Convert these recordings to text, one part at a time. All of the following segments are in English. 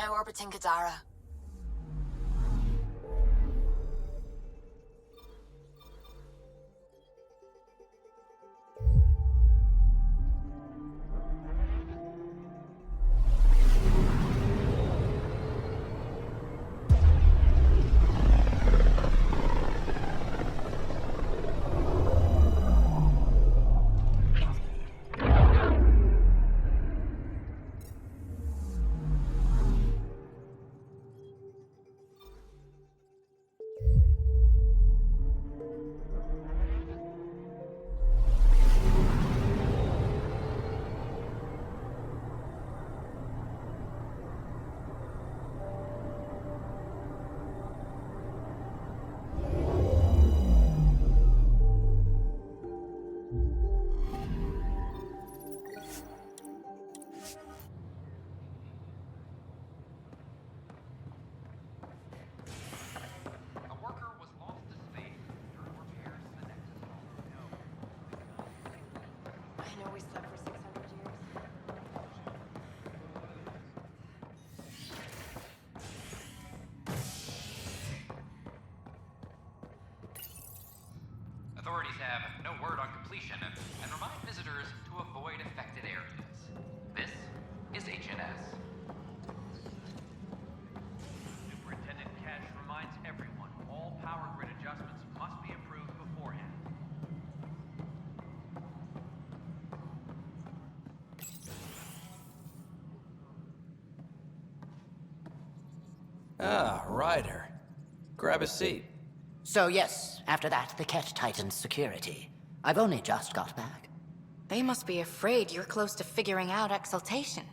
now orbiting Gadara. Authorities have no word on completion and remind visitors to avoid affected areas. This is HNS. Superintendent Cash reminds everyone all power grid adjustments must be approved beforehand. Ah, Ryder. Grab a seat. So yes, after that, the Ket tightened security. I've only just got back. They must be afraid you're close to figuring out exaltation.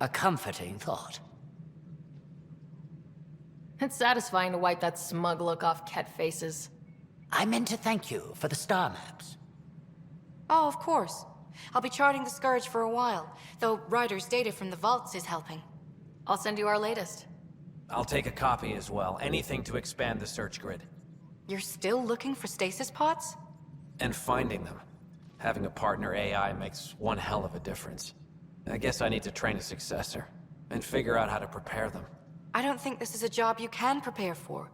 A comforting thought. It's satisfying to wipe that smug look off Ket faces. I meant to thank you for the star maps. Oh, of course. I'll be charting the Scourge for a while, though Ryder's data from the vaults is helping. I'll send you our latest. I'll take a copy as well. Anything to expand the search grid. You're still looking for stasis pods? And finding them. Having a partner AI makes one hell of a difference. I guess I need to train a successor, and figure out how to prepare them. I don't think this is a job you can prepare for.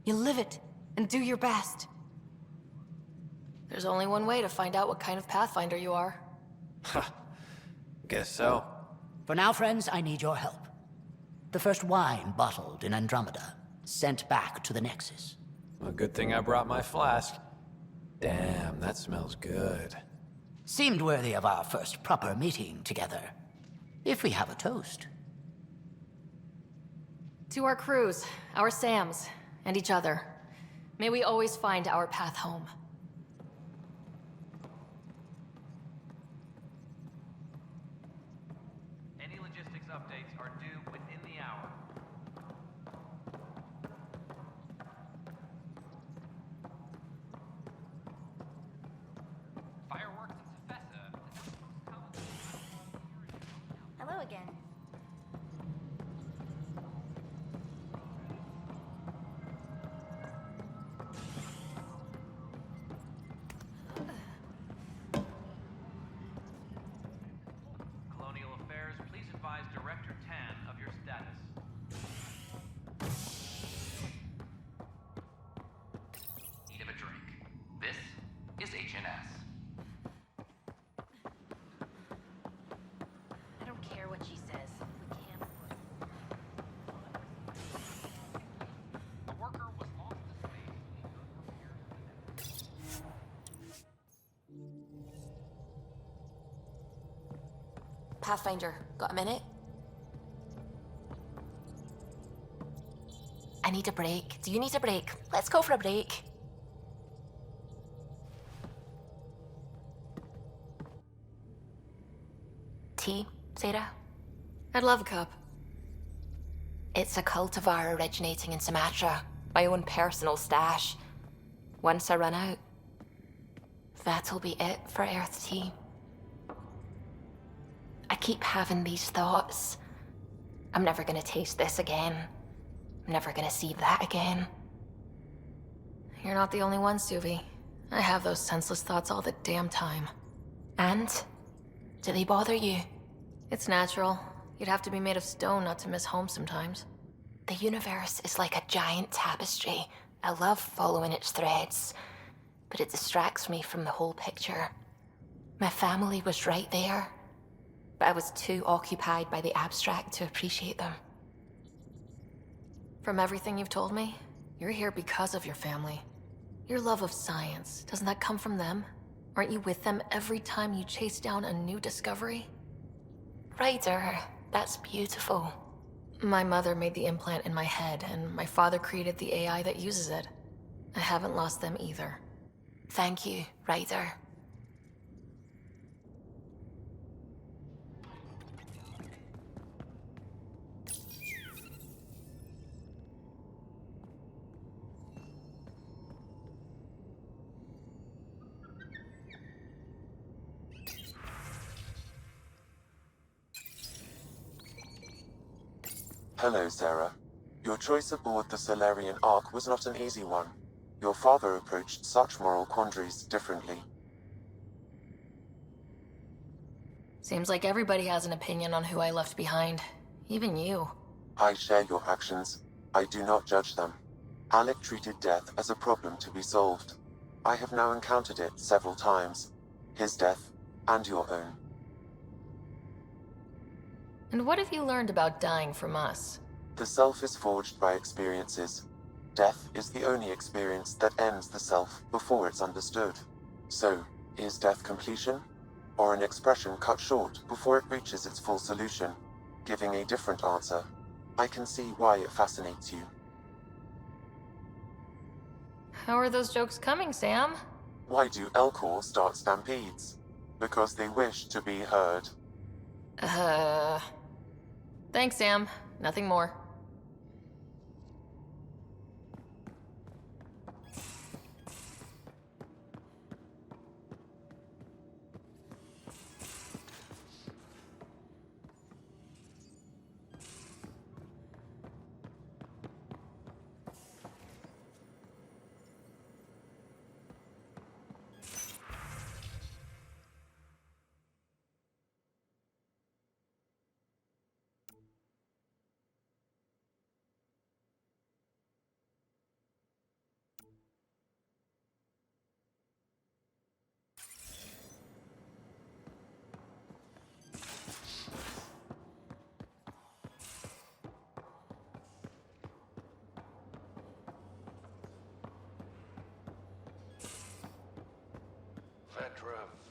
You live it, and do your best. There's only one way to find out what kind of Pathfinder you are. Ha. Guess so. For now, friends, I need your help. The first wine bottled in Andromeda, sent back to the Nexus. A good thing I brought my flask. Damn, that smells good. Seemed worthy of our first proper meeting together. If we have a toast. To our crews, our Sams, and each other. May we always find our path home. Any logistics updates are due within the hour. Fireworks in Sefesa. Hello again. Colonial Affairs, please advise Director Tan of your status. Need of a drink. This is HNS. I don't care what she says. We can't A worker was lost to space. Pathfinder, got a minute? I need a break. Do you need a break? Let's go for a break. Tea, Sarah? I'd love a cup. It's a cultivar originating in Sumatra. My own personal stash. Once I run out, that'll be it for Earth tea. I keep having these thoughts. I'm never gonna taste this again. I'm never gonna see that again. You're not the only one, Suvi. I have those senseless thoughts all the damn time. And? Do they bother you? It's natural. You'd have to be made of stone not to miss home sometimes. The universe is like a giant tapestry. I love following its threads, but it distracts me from the whole picture. My family was right there, but I was too occupied by the abstract to appreciate them. From everything you've told me, you're here because of your family. Your love of science, doesn't that come from them? Aren't you with them every time you chase down a new discovery? Ryder, that's beautiful. My mother made the implant in my head, and my father created the AI that uses it. I haven't lost them either. Thank you, Ryder. Hello, Sarah. Your choice aboard the Solarian Ark was not an easy one. Your father approached such moral quandaries differently. Seems like everybody has an opinion on who I left behind. Even you. I share your actions. I do not judge them. Alec treated death as a problem to be solved. I have now encountered it several times. His death, and your own. And what have you learned about dying from us? The self is forged by experiences. Death is the only experience that ends the self before it's understood. So, is death completion? Or an expression cut short before it reaches its full solution, giving a different answer? I can see why it fascinates you. How are those jokes coming, Sam? Why do Elcor start stampedes? Because they wish to be heard. Thanks, Sam. Nothing more.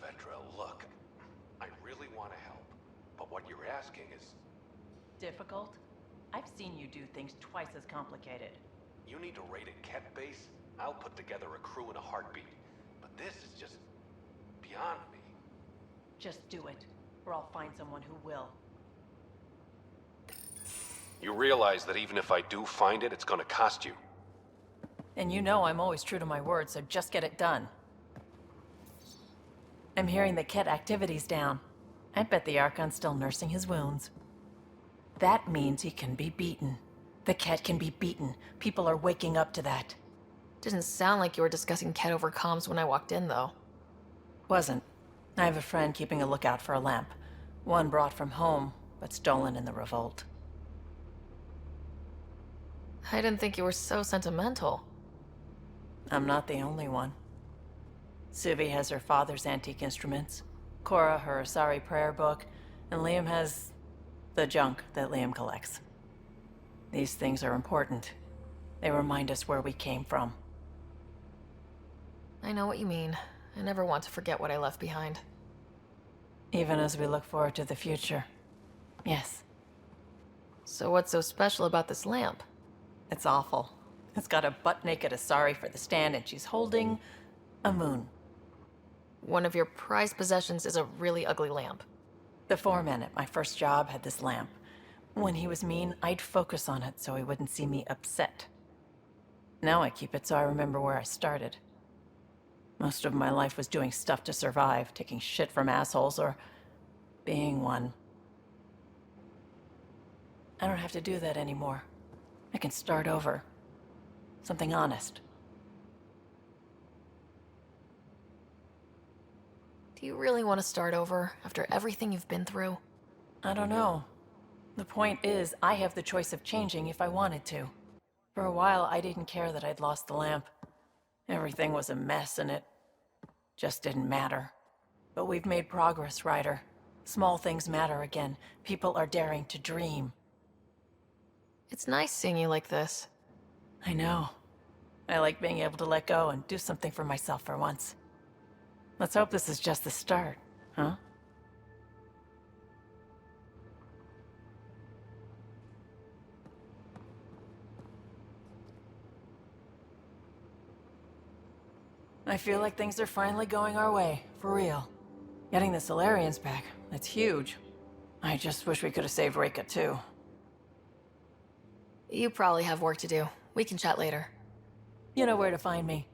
Vetra, look. I really want to help, but what you're asking is... Difficult? I've seen you do things twice as complicated. You need to raid a Ket base? I'll put together a crew in a heartbeat. But this is just... beyond me. Just do it, or I'll find someone who will. You realize that even if I do find it, it's gonna cost you. And you know I'm always true to my word, so just get it done. I'm hearing the Ket activity's down. I bet the Archon's still nursing his wounds. That means he can be beaten. The Ket can be beaten. People are waking up to that. Didn't sound like you were discussing Ket over comms when I walked in, though. Wasn't. I have a friend keeping a lookout for a lamp. One brought from home, but stolen in the revolt. I didn't think you were so sentimental. I'm not the only one. Suvi has her father's antique instruments, Cora her Asari prayer book, and Liam has the junk that Liam collects. These things are important. They remind us where we came from. I know what you mean. I never want to forget what I left behind. Even as we look forward to the future. Yes. So what's so special about this lamp? It's awful. It's got a butt-naked Asari for the stand, and she's holding a moon. One of your prized possessions is a really ugly lamp. The foreman at my first job had this lamp. When he was mean, I'd focus on it so he wouldn't see me upset. Now I keep it so I remember where I started. Most of my life was doing stuff to survive, taking shit from assholes, or being one. I don't have to do that anymore. I can start over. Something honest. Do you really want to start over after everything you've been through? I don't know. The point is, I have the choice of changing if I wanted to. For a while, I didn't care that I'd lost the lamp. Everything was a mess and it just didn't matter. But we've made progress, Ryder. Small things matter again. People are daring to dream. It's nice seeing you like this. I know. I like being able to let go and do something for myself for once. Let's hope this is just the start, huh? I feel like things are finally going our way, for real. Getting the Solarians back, that's huge. I just wish we could have saved Reika too. You probably have work to do. We can chat later. You know where to find me.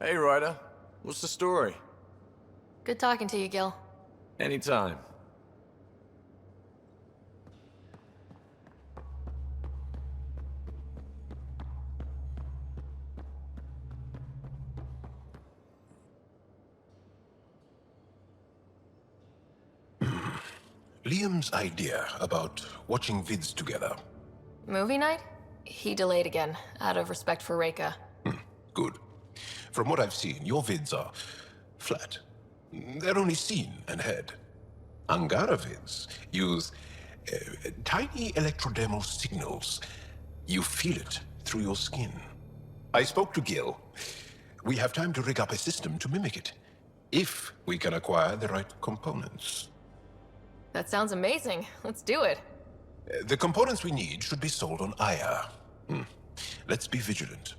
Hey, Ryder. What's the story? Good talking to you, Gil. Anytime. Liam's idea about watching vids together. Movie night? He delayed again, out of respect for Reika. Good. From what I've seen, your vids are flat. They're only seen and heard. Angara vids use tiny electrodermal signals. You feel it through your skin. I spoke to Gil. We have time to rig up a system to mimic it, if we can acquire the right components. That sounds amazing. Let's do it. The components we need should be sold on Aya. Let's be vigilant.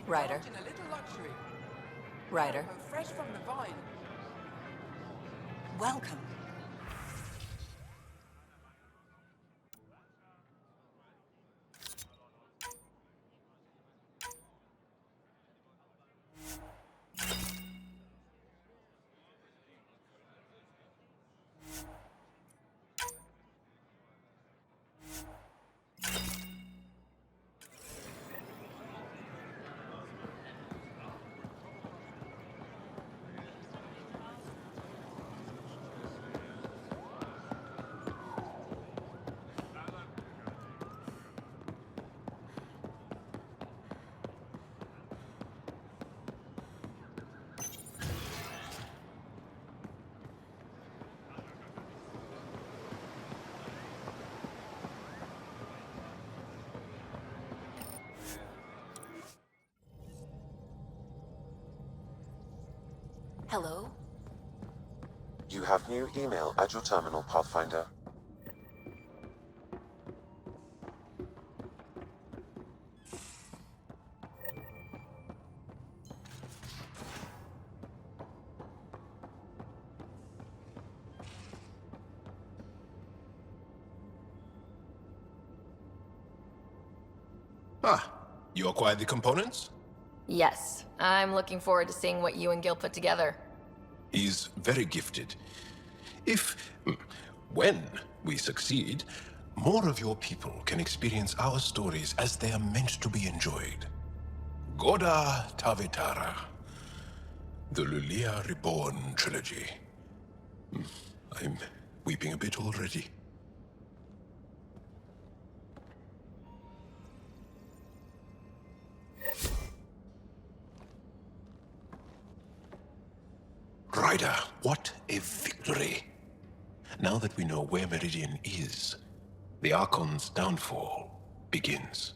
Ryder. Ryder. Fresh from the vine. Welcome. Hello? You have new email at your terminal, Pathfinder. Ah, you acquired the components? Yes, I'm looking forward to seeing what you and Gil put together. He's very gifted. When we succeed, more of your people can experience our stories as they are meant to be enjoyed. Goda Tavitara, the Lulia Reborn trilogy. I'm weeping a bit already. Ryder, what a victory! Now that we know where Meridian is, the Archon's downfall begins.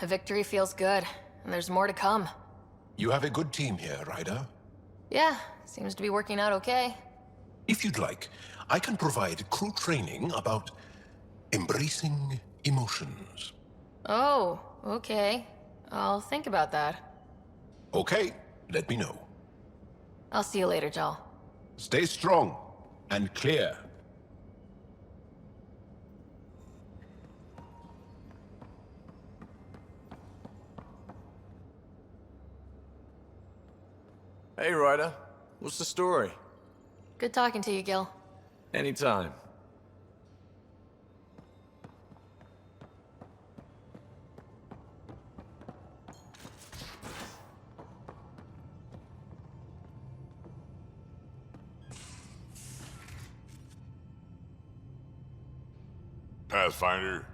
A victory feels good, and there's more to come. You have a good team here, Ryder. Yeah, seems to be working out okay. If you'd like, I can provide crew training about embracing emotions. Oh, okay. I'll think about that. Okay, let me know. I'll see you later, Jal. Stay strong and clear. Hey, Ryder. What's the story? Good talking to you, Gil. Anytime. Pathfinder.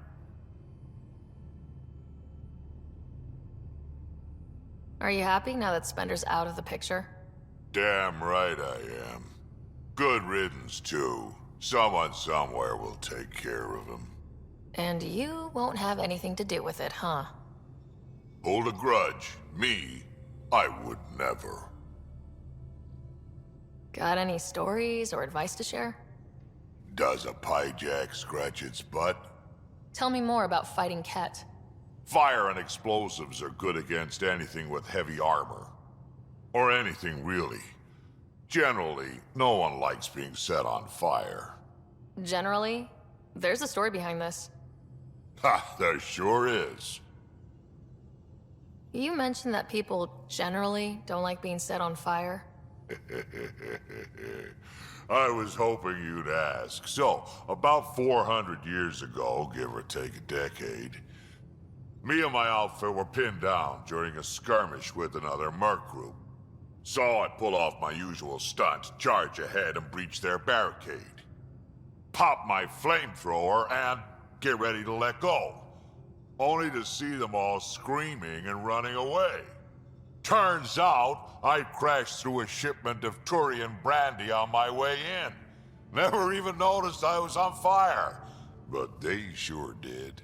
Are you happy now that Spender's out of the picture? Damn right I am. Good riddance, too. Someone somewhere will take care of him. And you won't have anything to do with it, huh? Hold a grudge. Me? I would never. Got any stories or advice to share? Does a pyjak scratch its butt? Tell me more about fighting Ket. Fire and explosives are good against anything with heavy armor. Or anything, really. Generally, no one likes being set on fire. Generally? There's a story behind this. Ha, there sure is. You mentioned that people generally don't like being set on fire. I was hoping you'd ask. So, about 400 years ago, give or take a decade, me and my outfit were pinned down during a skirmish with another merc group. So I pull off my usual stunt, charge ahead and breach their barricade. Pop my flamethrower and get ready to let go. Only to see them all screaming and running away. Turns out, I crashed through a shipment of Turian brandy on my way in. Never even noticed I was on fire. But they sure did.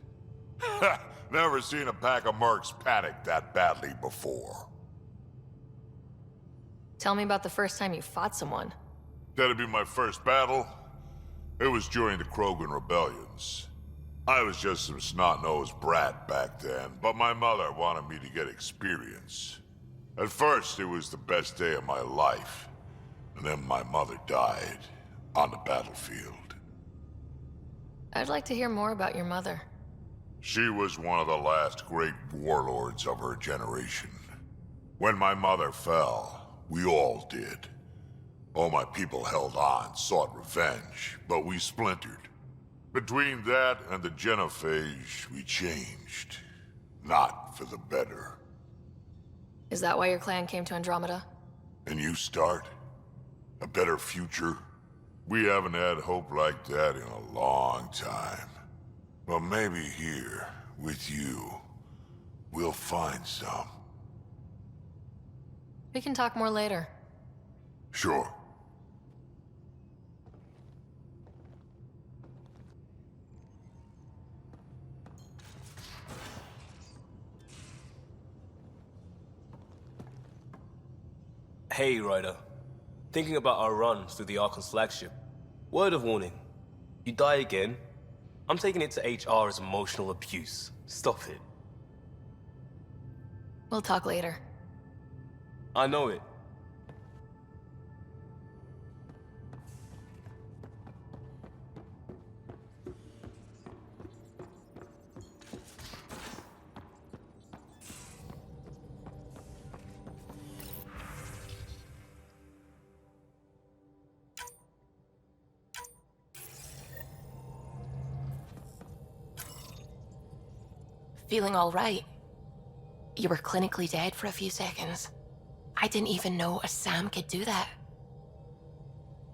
Never seen a pack of mercs panic that badly before. Tell me about the first time you fought someone. That'd be my first battle. It was during the Krogan rebellions. I was just some snot-nosed brat back then, but my mother wanted me to get experience. At first, it was the best day of my life. And then my mother died on the battlefield. I'd like to hear more about your mother. She was one of the last great warlords of her generation. When my mother fell, we all did. All my people held on, sought revenge, but we splintered. Between that and the Genophage, we changed. Not for the better. Is that why your clan came to Andromeda? And you start? A better future? We haven't had hope like that in a long time. But maybe here, with you, we'll find some. We can talk more later. Sure. Hey, Ryder. thinking about our run through the Archon's flagship. Word of warning. You die again, I'm taking it to HR as emotional abuse. Stop it. We'll talk later. I know it. Feeling all right? You were clinically dead for a few seconds. I didn't even know a Sam could do that.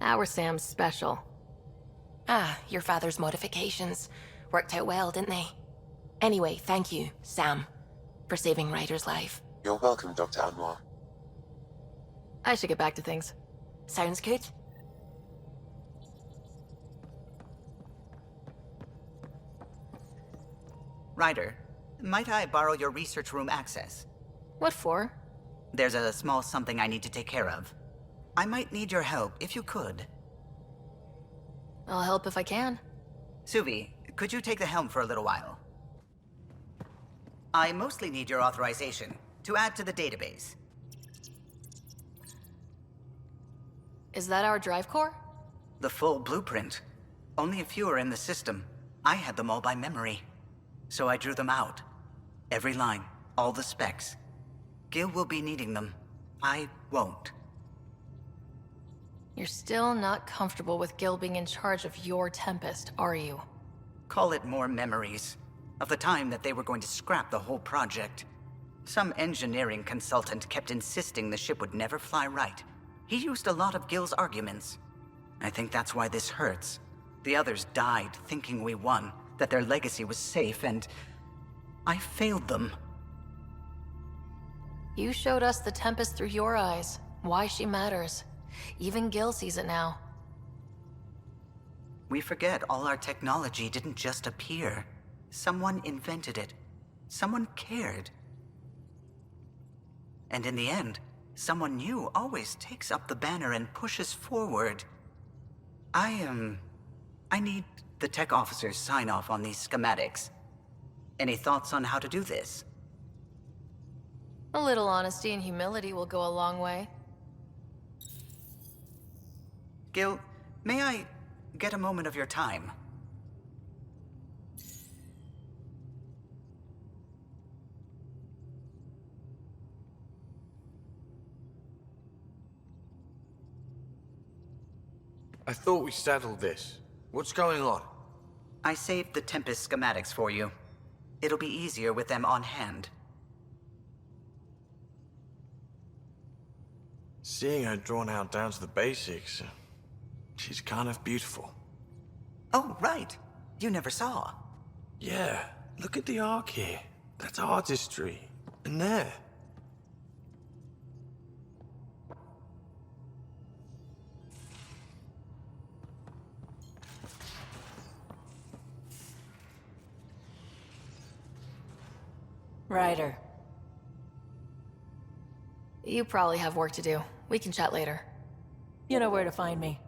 Our Sam's special. Ah, your father's modifications. Worked out well, didn't they? Anyway, thank you, Sam, for saving Ryder's life. You're welcome, Dr. Anwar. I should get back to things. Sounds good. Ryder, might I borrow your research room access? What for? There's a small something I need to take care of. I might need your help if you could. I'll help if I can. Suvi, could you take the helm for a little while? I mostly need your authorization to add to the database. Is that our drive core? The full blueprint. Only a few are in the system. I had them all by memory. So I drew them out. Every line, all the specs. Gil will be needing them. I won't. You're still not comfortable with Gil being in charge of your Tempest, are you? Call it more memories. Of the time that they were going to scrap the whole project. Some engineering consultant kept insisting the ship would never fly right. He used a lot of Gil's arguments. I think that's why this hurts. The others died thinking we won, that their legacy was safe, and I failed them. You showed us the Tempest through your eyes, why she matters. Even Gil sees it now. We forget all our technology didn't just appear. Someone invented it. Someone cared. And in the end, someone new always takes up the banner and pushes forward. I need the tech officer's sign-off on these schematics. Any thoughts on how to do this? A little honesty and humility will go a long way. Gil, may I get a moment of your time? I thought we settled this. What's going on? I saved the Tempest schematics for you. It'll be easier with them on hand. Seeing her drawn out down to the basics, she's kind of beautiful. Oh, right. You never saw. Yeah, look at the arc here. That's artistry. And there. Ryder. You probably have work to do. We can chat later. You know where to find me.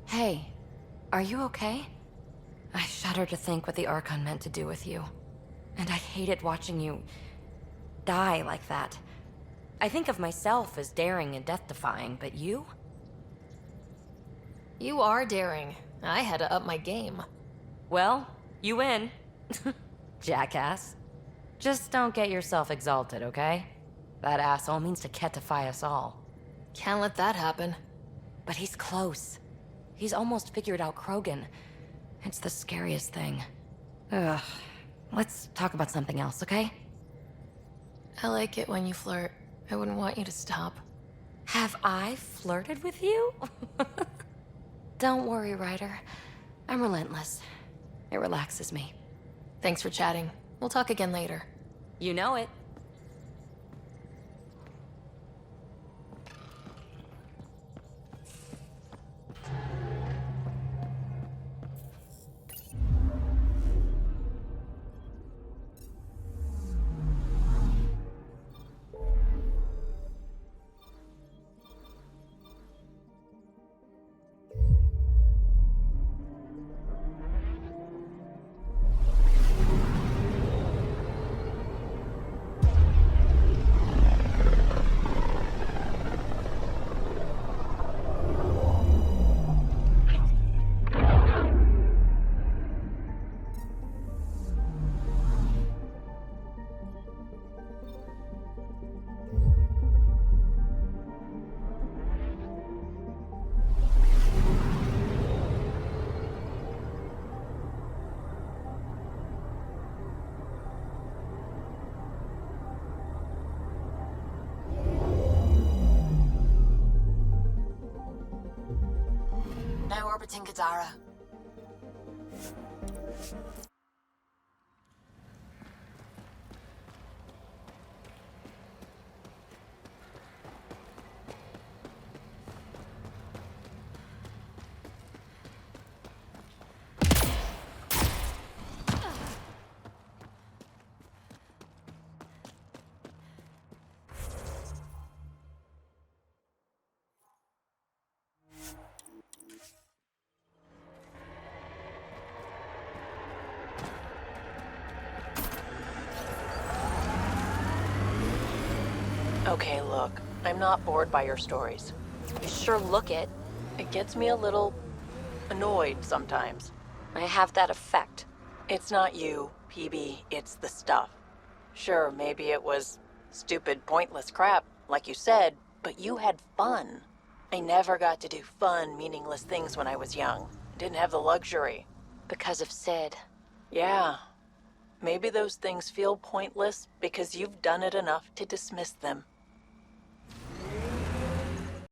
Hey, are you okay? I shudder to think what the Archon meant to do with you. And I hated watching you die like that. I think of myself as daring and death-defying, but you? You are daring. I had to up my game. Well, you win. Jackass. Just don't get yourself exalted, okay? That asshole means to ketify us all. Can't let that happen. But he's close. He's almost figured out Krogan. It's the scariest thing. Ugh. Let's talk about something else, okay? I like it when you flirt. I wouldn't want you to stop. Have I flirted with you? Don't worry, Ryder. I'm relentless. It relaxes me. Thanks for chatting. We'll talk again later. You know it. Now orbiting Gadara. Okay, look, I'm not bored by your stories. You sure look it. It gets me a little annoyed sometimes. I have that effect. It's not you, PB, it's the stuff. Sure, maybe it was stupid, pointless crap, like you said, but you had fun. I never got to do fun, meaningless things when I was young. I didn't have the luxury. Because of Sid. Yeah. Maybe those things feel pointless because you've done it enough to dismiss them.